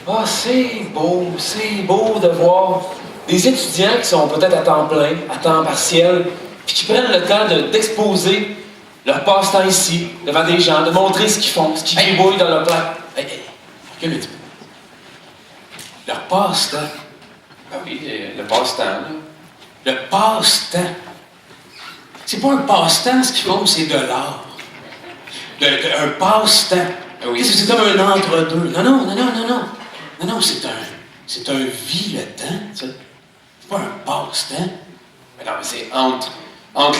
Ah, c'est beau de voir des étudiants qui sont peut-être à temps plein, à temps partiel, puis qui prennent le temps d'exposer leur passe-temps ici, devant des gens, de montrer ce qu'ils font, ce qu'ils gribouillent dans leur plan. Hey, recule un petit peu. Leur passe-temps. Ah oui, le passe-temps, là. Le passe-temps. C'est pas un passe-temps, ce qu'ils font, c'est de l'art. Un passe-temps. Ah oui. C'est comme un entre-deux. Non, c'est un vie-le-temps, tu sais. C'est pas un passe-temps. Mais non, mais c'est entre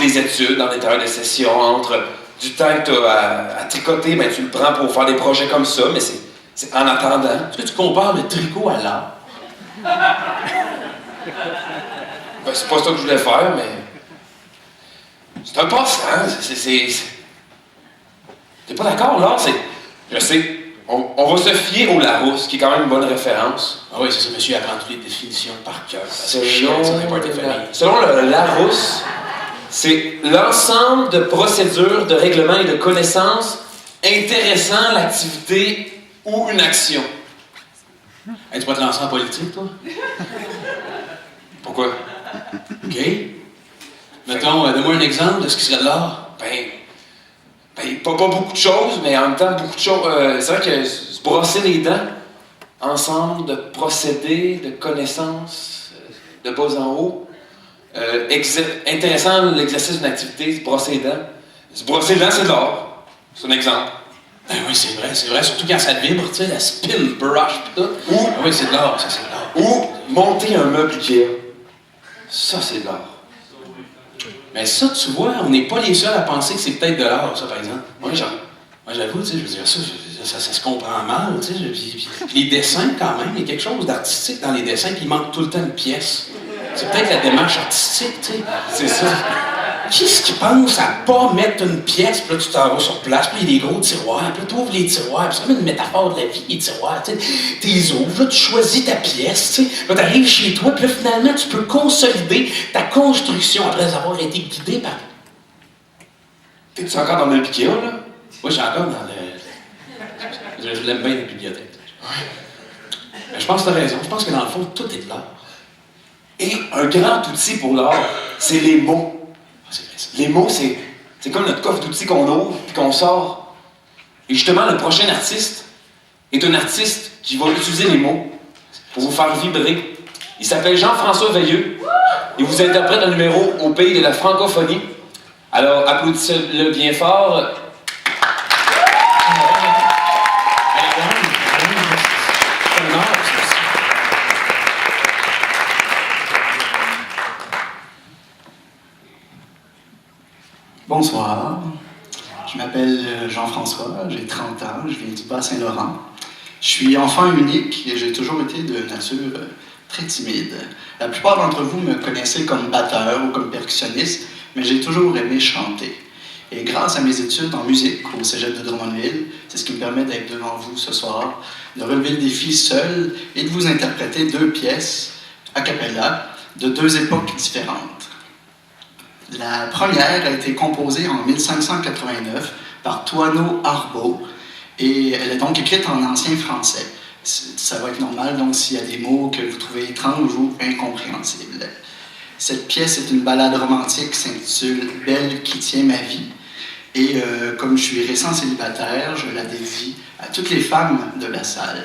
les études, dans l'intérieur des sessions, entre du temps que tu as à tricoter, ben tu le prends pour faire des projets comme ça, mais c'est en attendant. Est-ce que tu compares le tricot à l'art? Ben, c'est pas ça que je voulais faire, mais. C'est un passe-temps. T'es pas d'accord, là? Je sais. On va se fier au Larousse, qui est quand même une bonne référence. Ah oui, c'est ça, monsieur apprend toutes les définitions par cœur. Selon le Larousse, c'est l'ensemble de procédures, de règlements et de connaissances intéressant l'activité ou une action. Hey, tu vas te lancer en politique, toi? Pourquoi? OK. Mettons, donne-moi un exemple de ce qui serait de l'art. Pas beaucoup de choses, mais en même temps, beaucoup de choses. C'est vrai que se brosser les dents, ensemble de procédés, de connaissances, de bas en haut. Intéressant l'exercice d'une activité, se brosser les dents. Se brosser les dents, c'est de l'art. C'est un exemple. Ben oui, c'est vrai, surtout quand ça vibre, tu sais, la spin brush pis tout. Ou, oui, c'est de l'art, ça, c'est de l'art. Ou monter un meuble Ikea. Ça, c'est de l'art. Mais ça, tu vois, on n'est pas les seuls à penser que c'est peut-être de l'art, ça, par exemple. Oui, Moi, j'avoue, tu sais, je veux dire, ça se comprend mal, tu sais. Puis les dessins, quand même, il y a quelque chose d'artistique dans les dessins, puis il manque tout le temps une pièce. C'est peut-être la démarche artistique, tu sais. C'est ça. Qui est-ce qui pense à pas mettre une pièce, puis là, tu t'en vas sur place, puis il y a des gros tiroirs, puis là, tu ouvres les tiroirs, puis c'est comme une métaphore de la vie, les tiroirs, tu sais. Tu les ouvres, là, tu choisis ta pièce, tu sais. Là, t'arrives chez toi, puis là, finalement, tu peux consolider ta construction après avoir été guidé par... T'es-tu encore dans le meuble Ikea, là? Moi, j'ai encore dans le... Je l'aime bien, les bibliothèques. Mais je pense que t'as raison. Je pense que dans le fond, tout est de l'art. Et un grand outil pour l'art, c'est les mots. Ah, c'est vrai, ça. Les mots, c'est comme notre coffre d'outils qu'on ouvre puis qu'on sort. Et justement, le prochain artiste est un artiste qui va utiliser les mots pour vous faire vibrer. Il s'appelle Jean-François Veilleux. Il vous interprète un numéro au pays de la francophonie. Alors, applaudissez-le bien fort. Bonsoir, je m'appelle Jean-François, j'ai 30 ans, je viens du Bas-Saint-Laurent. Je suis enfant unique et j'ai toujours été de nature très timide. La plupart d'entre vous me connaissez comme batteur ou comme percussionniste, mais j'ai toujours aimé chanter. Et grâce à mes études en musique au cégep de Drummondville, c'est ce qui me permet d'être devant vous ce soir, de relever le défi seul et de vous interpréter 2 pièces a cappella de 2 époques différentes. La première a été composée en 1589 par Thoineau Arbeau et elle est donc écrite en ancien français. Ça va être normal, donc s'il y a des mots que vous trouvez étranges ou incompréhensibles. Cette pièce est une ballade romantique qui s'intitule « Belle qui tient ma vie ». Et comme je suis récent célibataire, je la dédie à toutes les femmes de la salle.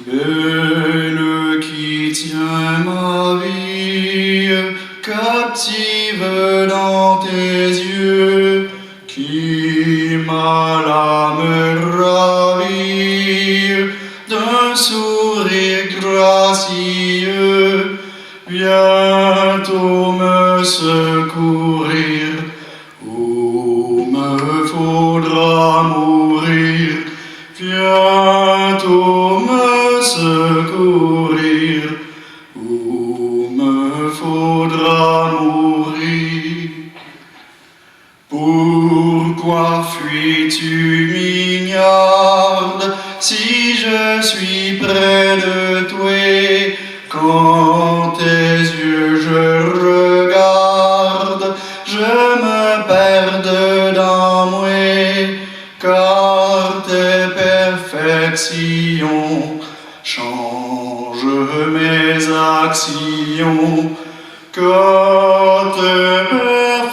Belle qui tient ma vie, captive dans tes yeux, qui m'a l'âme ravie d'un sourire gracieux, bientôt me secourir, ou me faudra mourir, bientôt me secourir, ou me faudra mourir. Pourquoi fuis-tu, mignarde, si je suis près de toi, quand tes yeux perfection, change mes actions, que tes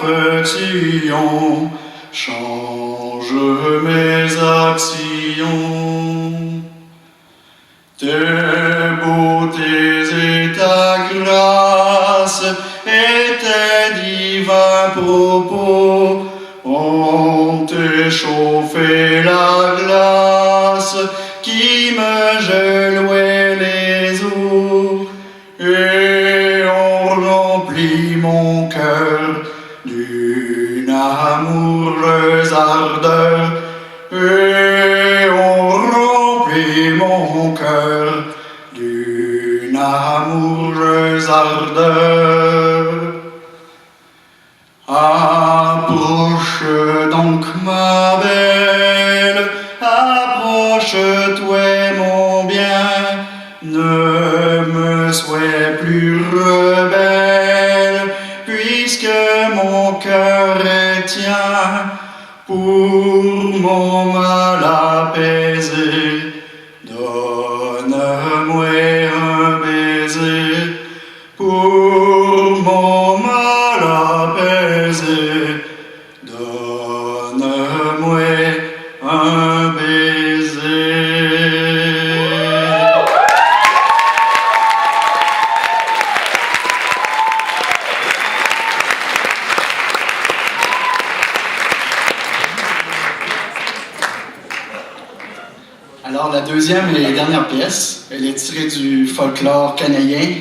perfections, change mes actions. Tes beautés et ta grâce et tes divins propos ont échauffé la glace qui me gelouait les os et ont rempli mon cœur d'une amoureuse ardeur et ont rempli mon cœur d'une amoureuse ardeur. Approche donc ma belle, approche-toi mon bien, ne me sois plus rebelle, puisque mon cœur est tien, pour mon mal apaisé. Donne-moi un baiser, pour mon mal apaisé. Donne-moi un baiser. Alors, la deuxième et dernière pièce, elle est tirée du folklore canadien.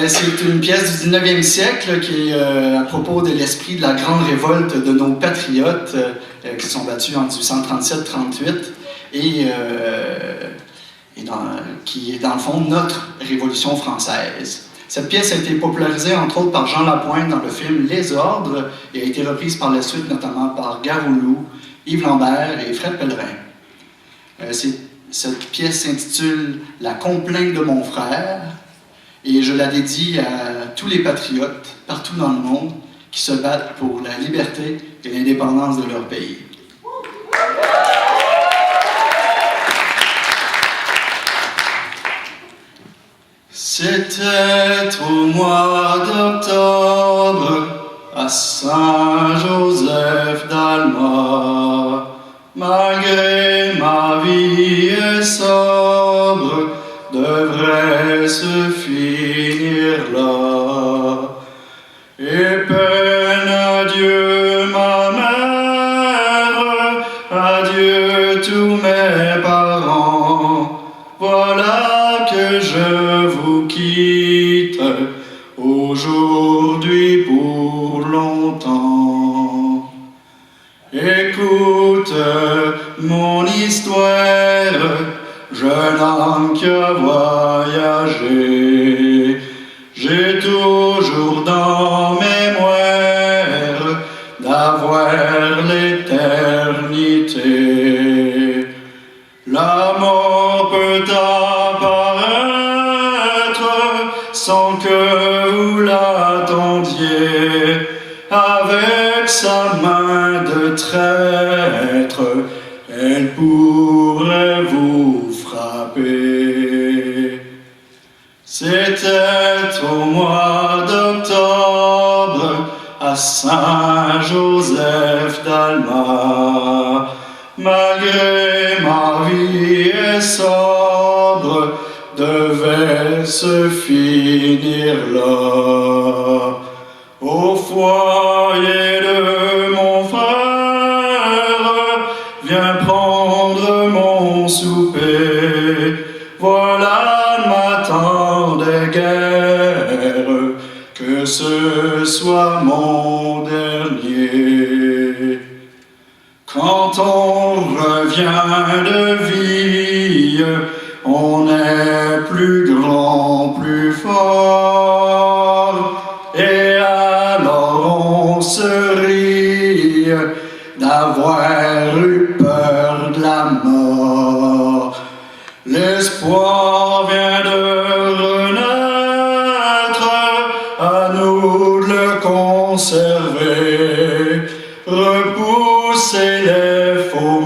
C'est une pièce du 19e siècle qui est à propos de l'esprit de la grande révolte de nos patriotes qui sont battus en 1837-38 et qui est dans le fond notre Révolution française. Cette pièce a été popularisée entre autres par Jean Lapointe dans le film Les Ordres et a été reprise par la suite notamment par Garoulou, Yves Lambert et Fred Pellerin. Cette pièce s'intitule « La complainte de mon frère » et je la dédie à tous les patriotes partout dans le monde qui se battent pour la liberté et l'indépendance de leur pays. C'était au mois d'octobre à Saint-Joseph d'Alma. Malgré ma vie sobre, devrait se finir là. Et peine adieu ma mère, adieu tous mes parents. Voilà que je vous quitte aujourd'hui pour longtemps. Écoute mon histoire, jeune homme qui a voyagé. J'ai toujours dans mémoire d'avoir l'éternité. La mort peut apparaître sans que vous l'attendiez. Avec sa main de traître, elle pourrait vous frapper. C'était au mois d'octobre à Saint-Joseph d'Alma. Malgré ma vie sobre, devait se finir là. Au foyer de mon frère, viens prendre mon souper. Voilà ne m'attendait guère, que ce soit mon dernier. Quand on revient de vie, on est plus grand, plus fort. Et alors on se rit d'avoir eu peur de la mort. L'espoir vient de renaître, à nous de le conserver. Repousser les faux